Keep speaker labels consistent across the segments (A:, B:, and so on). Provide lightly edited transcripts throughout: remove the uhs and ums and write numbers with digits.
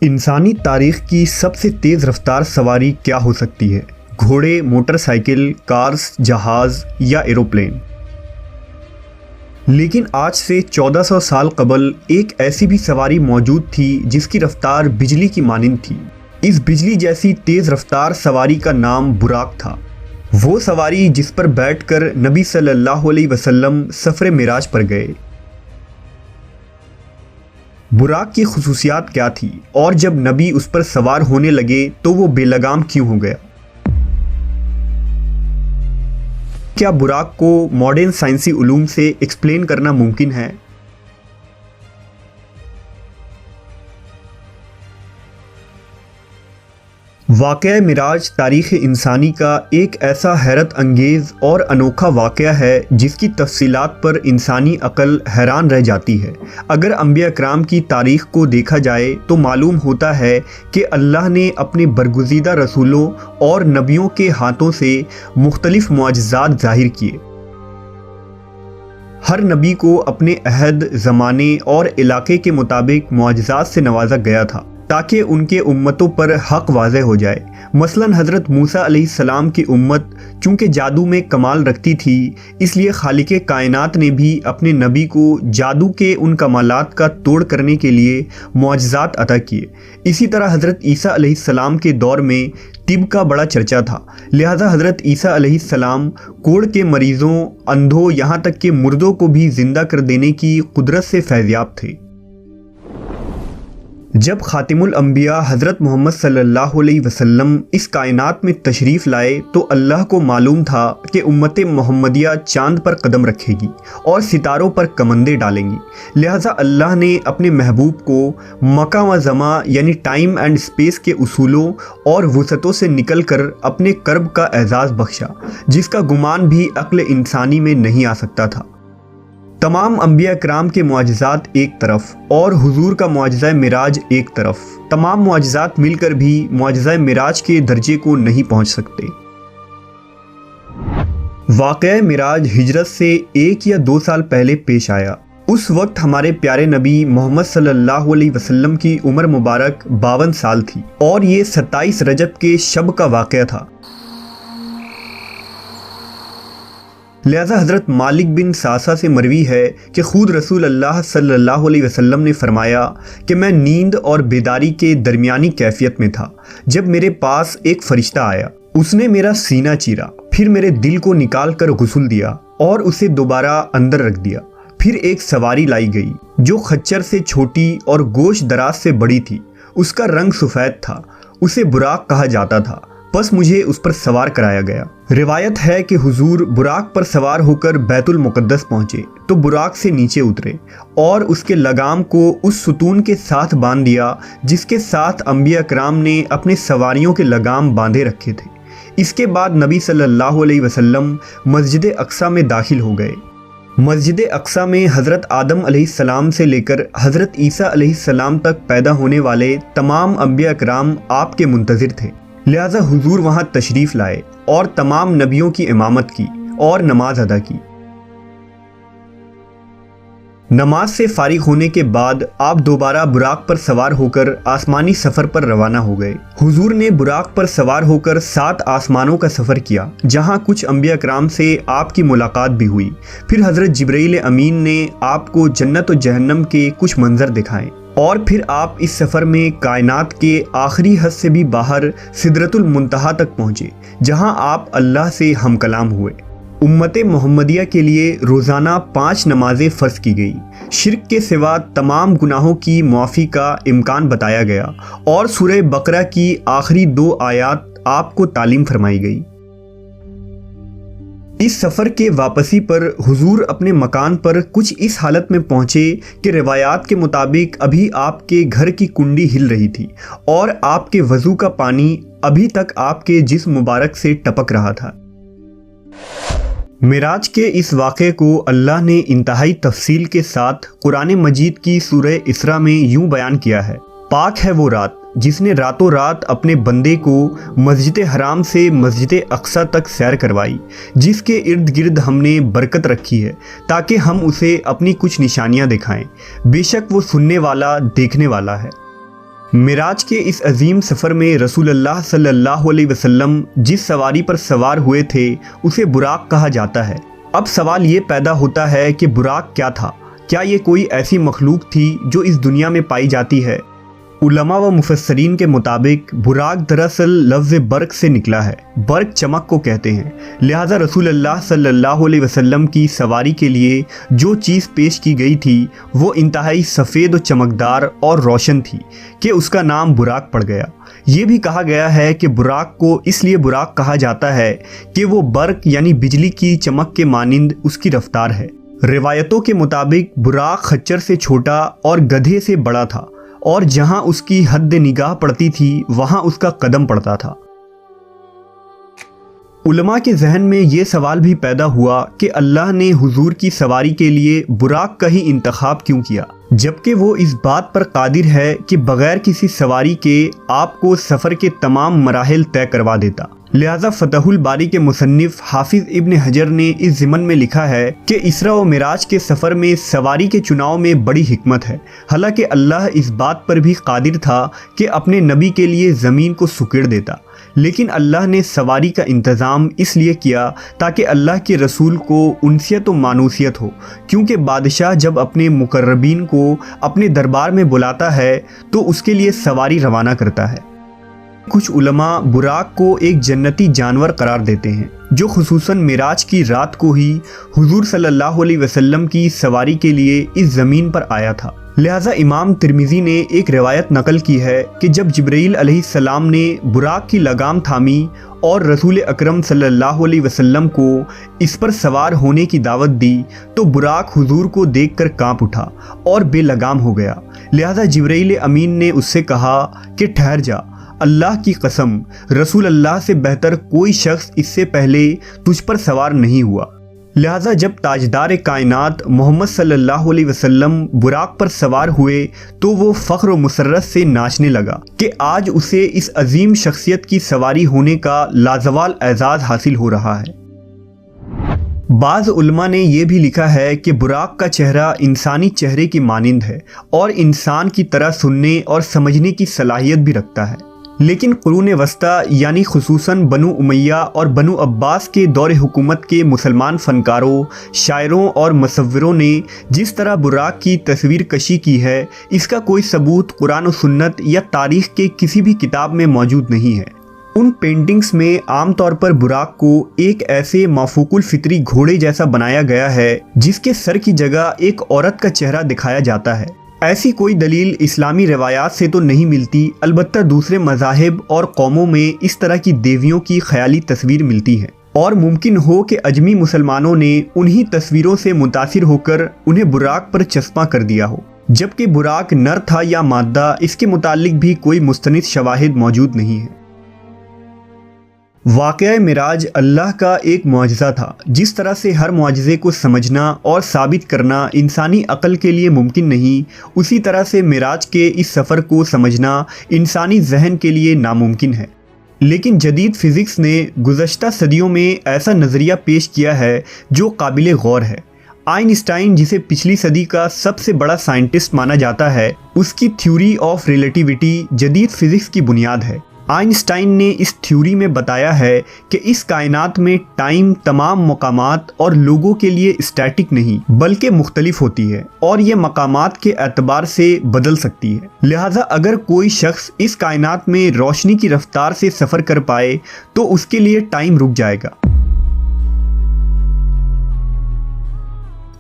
A: انسانی تاریخ کی سب سے تیز رفتار سواری کیا ہو سکتی ہے؟ گھوڑے، موٹر سائیکل، کارز، جہاز یا ایروپلین؟ لیکن آج سے 1400 سال قبل ایک ایسی بھی سواری موجود تھی جس کی رفتار بجلی کی مانند تھی۔ اس بجلی جیسی تیز رفتار سواری کا نام براق تھا۔ وہ سواری جس پر بیٹھ کر نبی صلی اللہ علیہ وسلم سفر معراج پر گئے۔ براق کی خصوصیات کیا تھی اور جب نبی اس پر سوار ہونے لگے تو وہ بے لگام کیوں ہو گیا؟ کیا براق کو ماڈرن سائنسی علوم سے ایکسپلین کرنا ممکن ہے؟ واقعہ معراج تاریخ انسانی کا ایک ایسا حیرت انگیز اور انوکھا واقعہ ہے جس کی تفصیلات پر انسانی عقل حیران رہ جاتی ہے۔ اگر انبیاء کرام کی تاریخ کو دیکھا جائے تو معلوم ہوتا ہے کہ اللہ نے اپنے برگزیدہ رسولوں اور نبیوں کے ہاتھوں سے مختلف معجزات ظاہر کیے۔ ہر نبی کو اپنے عہد، زمانے اور علاقے کے مطابق معجزات سے نوازا گیا تھا تاکہ ان کے امتوں پر حق واضح ہو جائے۔ مثلا حضرت موسیٰ علیہ السلام کی امت چونکہ جادو میں کمال رکھتی تھی، اس لیے خالق کائنات نے بھی اپنے نبی کو جادو کے ان کمالات کا توڑ کرنے کے لیے معجزات عطا کیے۔ اسی طرح حضرت عیسیٰ علیہ السلام کے دور میں طب کا بڑا چرچا تھا، لہٰذا حضرت عیسیٰ علیہ السلام کوڑ کے مریضوں، اندھوں، یہاں تک کہ مردوں کو بھی زندہ کر دینے کی قدرت سے فیضیاب تھے۔ جب خاتم الانبیاء حضرت محمد صلی اللہ علیہ وسلم اس کائنات میں تشریف لائے تو اللہ کو معلوم تھا کہ امت محمدیہ چاند پر قدم رکھے گی اور ستاروں پر کمندیں ڈالیں گی، لہٰذا اللہ نے اپنے محبوب کو مکان و زمان یعنی ٹائم اینڈ اسپیس کے اصولوں اور وسعتوں سے نکل کر اپنے کرب کا اعزاز بخشا، جس کا گمان بھی عقل انسانی میں نہیں آ سکتا تھا۔ تمام انبیاء کرام کے معجزات ایک طرف اور حضور کا معجزہ معراج ایک طرف، تمام معجزات مل کر بھی معجزہ معراج کے درجے کو نہیں پہنچ سکتے۔ واقعہ معراج ہجرت سے 1 یا 2 سال پہلے پیش آیا۔ اس وقت ہمارے پیارے نبی محمد صلی اللہ علیہ وسلم کی عمر مبارک 52 سال تھی اور یہ 27 رجب کے شب کا واقعہ تھا۔ لہذا حضرت مالک بن ساسا سے مروی ہے کہ خود رسول اللہ صلی اللہ علیہ وسلم نے فرمایا کہ میں نیند اور بیداری کے درمیانی کیفیت میں تھا جب میرے پاس ایک فرشتہ آیا۔ اس نے میرا سینہ چیرا، پھر میرے دل کو نکال کر غسل دیا اور اسے دوبارہ اندر رکھ دیا۔ پھر ایک سواری لائی گئی جو خچر سے چھوٹی اور گوشت دراز سے بڑی تھی، اس کا رنگ سفید تھا، اسے براق کہا جاتا تھا، پس مجھے اس پر سوار کرایا گیا۔ روایت ہے کہ حضور براق پر سوار ہو کر بیت المقدس پہنچے تو براق سے نیچے اترے اور اس کے لگام کو اس ستون کے ساتھ باندھ دیا جس کے ساتھ انبیاء کرام نے اپنے سواریوں کے لگام باندھے رکھے تھے۔ اس کے بعد نبی صلی اللہ علیہ وسلم مسجد اقصیٰ میں داخل ہو گئے۔ مسجد اقصیٰ میں حضرت آدم علیہ السلام سے لے کر حضرت عیسیٰ علیہ السلام تک پیدا ہونے والے تمام انبیاء کرام آپ کے منتظر تھے، لہذا حضور وہاں تشریف لائے اور تمام نبیوں کی امامت کی اور نماز ادا کی۔ نماز سے فارغ ہونے کے بعد آپ دوبارہ براق پر سوار ہو کر آسمانی سفر پر روانہ ہو گئے۔ حضور نے براق پر سوار ہو کر 7 آسمانوں کا سفر کیا جہاں کچھ انبیاء کرام سے آپ کی ملاقات بھی ہوئی۔ پھر حضرت جبرائیل امین نے آپ کو جنت و جہنم کے کچھ منظر دکھائے اور پھر آپ اس سفر میں کائنات کے آخری حد سے بھی باہر سدرۃ المنتہا تک پہنچے جہاں آپ اللہ سے ہم کلام ہوئے۔ امت محمدیہ کے لیے روزانہ 5 نمازیں فرض کی گئی، شرک کے سوا تمام گناہوں کی معافی کا امکان بتایا گیا اور سورہ بقرہ کی آخری 2 آیات آپ کو تعلیم فرمائی گئی۔ اس سفر کے واپسی پر حضور اپنے مکان پر کچھ اس حالت میں پہنچے کہ روایات کے مطابق ابھی آپ کے گھر کی کنڈی ہل رہی تھی اور آپ کے وضو کا پانی ابھی تک آپ کے جسم مبارک سے ٹپک رہا تھا۔ معراج کے اس واقعے کو اللہ نے انتہائی تفصیل کے ساتھ قرآن مجید کی سورہ اسراء میں یوں بیان کیا ہے: پاک ہے وہ رات جس نے راتوں رات اپنے بندے کو مسجد حرام سے مسجد اقصیٰ تک سیر کروائی، جس کے ارد گرد ہم نے برکت رکھی ہے تاکہ ہم اسے اپنی کچھ نشانیاں دکھائیں، بے شک وہ سننے والا دیکھنے والا ہے۔ معراج کے اس عظیم سفر میں رسول اللہ صلی اللہ علیہ وسلم جس سواری پر سوار ہوئے تھے اسے براق کہا جاتا ہے۔ اب سوال یہ پیدا ہوتا ہے کہ براق کیا تھا؟ کیا یہ کوئی ایسی مخلوق تھی جو اس دنیا میں پائی جاتی ہے؟ علماء و مفسرین کے مطابق براق دراصل لفظ برق سے نکلا ہے۔ برق چمک کو کہتے ہیں، لہٰذا رسول اللہ صلی اللہ علیہ وسلم کی سواری کے لیے جو چیز پیش کی گئی تھی وہ انتہائی سفید و چمکدار اور روشن تھی کہ اس کا نام براق پڑ گیا۔ یہ بھی کہا گیا ہے کہ براق کو اس لیے براق کہا جاتا ہے کہ وہ برق یعنی بجلی کی چمک کے مانند اس کی رفتار ہے۔ روایتوں کے مطابق براق خچر سے چھوٹا اور گدھے سے بڑا تھا، اور جہاں اس کی حد نگاہ پڑتی تھی وہاں اس کا قدم پڑتا تھا۔ علماء کے ذہن میں یہ سوال بھی پیدا ہوا کہ اللہ نے حضور کی سواری کے لیے براق کا ہی انتخاب کیوں کیا، جبکہ وہ اس بات پر قادر ہے کہ بغیر کسی سواری کے آپ کو سفر کے تمام مراحل طے کروا دیتا۔ لہذا فتح الباری کے مصنف حافظ ابن حجر نے اس ضمن میں لکھا ہے کہ اسراء و معراج کے سفر میں سواری کے چناؤ میں بڑی حکمت ہے، حالانکہ اللہ اس بات پر بھی قادر تھا کہ اپنے نبی کے لیے زمین کو سکیڑ دیتا، لیکن اللہ نے سواری کا انتظام اس لیے کیا تاکہ اللہ کے رسول کو انسیت و مانوسیت ہو، کیونکہ بادشاہ جب اپنے مقربین کو اپنے دربار میں بلاتا ہے تو اس کے لیے سواری روانہ کرتا ہے۔ کچھ علماء براق کو ایک جنتی جانور قرار دیتے ہیں جو خصوصاً معراج کی رات کو ہی حضور صلی اللہ علیہ وسلم کی سواری کے لیے اس زمین پر آیا تھا۔ لہٰذا امام ترمذی نے ایک روایت نقل کی ہے کہ جب جبرائیل علیہ السلام نے براق کی لگام تھامی اور رسول اکرم صلی اللہ علیہ وسلم کو اس پر سوار ہونے کی دعوت دی تو براق حضور کو دیکھ کر کانپ اٹھا اور بے لگام ہو گیا۔ لہٰذا جبرائیل امین نے اس سے کہا کہ ٹھہر جا، اللہ کی قسم رسول اللہ سے بہتر کوئی شخص اس سے پہلے تجھ پر سوار نہیں ہوا۔ لہٰذا جب تاجدار کائنات محمد صلی اللہ علیہ وسلم براق پر سوار ہوئے تو وہ فخر و مسرت سے ناچنے لگا کہ آج اسے اس عظیم شخصیت کی سواری ہونے کا لازوال اعزاز حاصل ہو رہا ہے۔ بعض علماء نے یہ بھی لکھا ہے کہ براق کا چہرہ انسانی چہرے کی مانند ہے اور انسان کی طرح سننے اور سمجھنے کی صلاحیت بھی رکھتا ہے، لیکن قرون وسطیٰ یعنی خصوصاً بنو امیہ اور بنو عباس کے دور حکومت کے مسلمان فنکاروں، شاعروں اور مصوروں نے جس طرح براق کی تصویر کشی کی ہے اس کا کوئی ثبوت قرآن و سنت یا تاریخ کے کسی بھی کتاب میں موجود نہیں ہے۔ ان پینٹنگز میں عام طور پر براق کو ایک ایسے مافوق الفطری گھوڑے جیسا بنایا گیا ہے جس کے سر کی جگہ ایک عورت کا چہرہ دکھایا جاتا ہے۔ ایسی کوئی دلیل اسلامی روایات سے تو نہیں ملتی، البتہ دوسرے مذاہب اور قوموں میں اس طرح کی دیویوں کی خیالی تصویر ملتی ہے، اور ممکن ہو کہ اجمی مسلمانوں نے انہی تصویروں سے متاثر ہو کر انہیں براق پر چسپاں کر دیا ہو، جبکہ براق نر تھا یا مادہ اس کے متعلق بھی کوئی مستند شواہد موجود نہیں ہے۔ واقعہ معراج اللہ کا ایک معجزہ تھا، جس طرح سے ہر معجزے کو سمجھنا اور ثابت کرنا انسانی عقل کے لیے ممکن نہیں، اسی طرح سے معراج کے اس سفر کو سمجھنا انسانی ذہن کے لیے ناممکن ہے۔ لیکن جدید فزکس نے گزشتہ صدیوں میں ایسا نظریہ پیش کیا ہے جو قابل غور ہے۔ آئنسٹائن، جسے پچھلی صدی کا سب سے بڑا سائنٹسٹ مانا جاتا ہے، اس کی تھیوری آف ریلیٹیوٹی جدید فزکس کی بنیاد ہے۔ آئنسٹائن نے اس تھیوری میں بتایا ہے کہ اس کائنات میں ٹائم تمام مقامات اور لوگوں کے لیے اسٹیٹک نہیں بلکہ مختلف ہوتی ہے، اور یہ مقامات کے اعتبار سے بدل سکتی ہے۔ لہٰذا اگر کوئی شخص اس کائنات میں روشنی کی رفتار سے سفر کر پائے تو اس کے لیے ٹائم رک جائے گا۔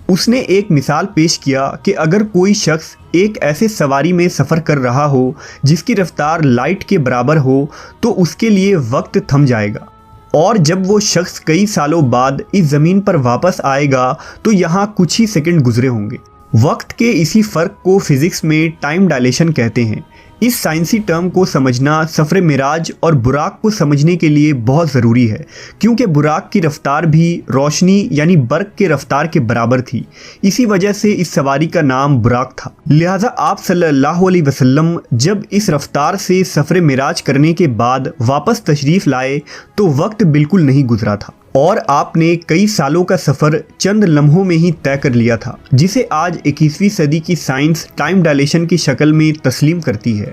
A: اس نے ایک مثال پیش کیا کہ اگر کوئی شخص ایک ایسے سواری میں سفر کر رہا ہو جس کی رفتار لائٹ کے برابر ہو تو اس کے لیے وقت تھم جائے گا، اور جب وہ شخص کئی سالوں بعد اس زمین پر واپس آئے گا تو یہاں کچھ ہی سیکنڈ گزرے ہوں گے۔ وقت کے اسی فرق کو فزکس میں ٹائم ڈائلیشن کہتے ہیں۔ اس سائنسی ٹرم کو سمجھنا سفر معراج اور براق کو سمجھنے کے لیے بہت ضروری ہے، کیونکہ براق کی رفتار بھی روشنی یعنی برق کے رفتار کے برابر تھی، اسی وجہ سے اس سواری کا نام براق تھا۔ لہٰذا آپ صلی اللہ علیہ وسلم جب اس رفتار سے سفر معراج کرنے کے بعد واپس تشریف لائے تو وقت بالکل نہیں گزرا تھا، اور آپ نے کئی سالوں کا سفر چند لمحوں میں ہی طے کر لیا تھا، جسے آج 21ویں صدی کی سائنس ٹائم ڈائلیشن کی شکل میں تسلیم کرتی ہے۔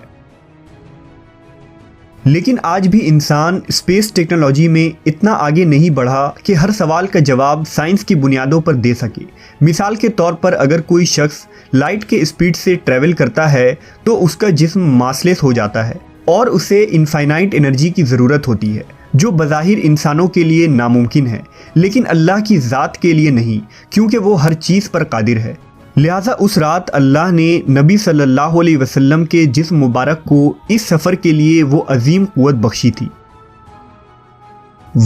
A: لیکن آج بھی انسان اسپیس ٹیکنالوجی میں اتنا آگے نہیں بڑھا کہ ہر سوال کا جواب سائنس کی بنیادوں پر دے سکے۔ مثال کے طور پر اگر کوئی شخص لائٹ کے اسپیڈ سے ٹریول کرتا ہے تو اس کا جسم ماسلیس ہو جاتا ہے اور اسے انفائنائٹ انرجی کی ضرورت ہوتی ہے، جو بظاہر انسانوں کے لیے ناممکن ہے، لیکن اللہ کی ذات کے لیے نہیں، کیونکہ وہ ہر چیز پر قادر ہے۔ لہٰذا اس رات اللہ نے نبی صلی اللہ علیہ وسلم کے جسم مبارک کو اس سفر کے لیے وہ عظیم قوت بخشی تھی۔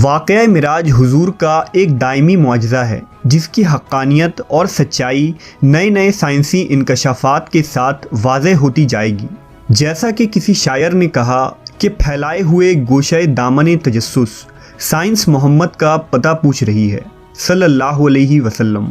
A: واقعہ معراج حضور کا ایک دائمی معجزہ ہے جس کی حقانیت اور سچائی نئے نئے سائنسی انکشافات کے ساتھ واضح ہوتی جائے گی۔ جیسا کہ کسی شاعر نے کہا کہ پھیلائے ہوئے گوشۂ دامن تجسس، سائنس محمد کا پتہ پوچھ رہی ہے، صلی اللہ علیہ وسلم۔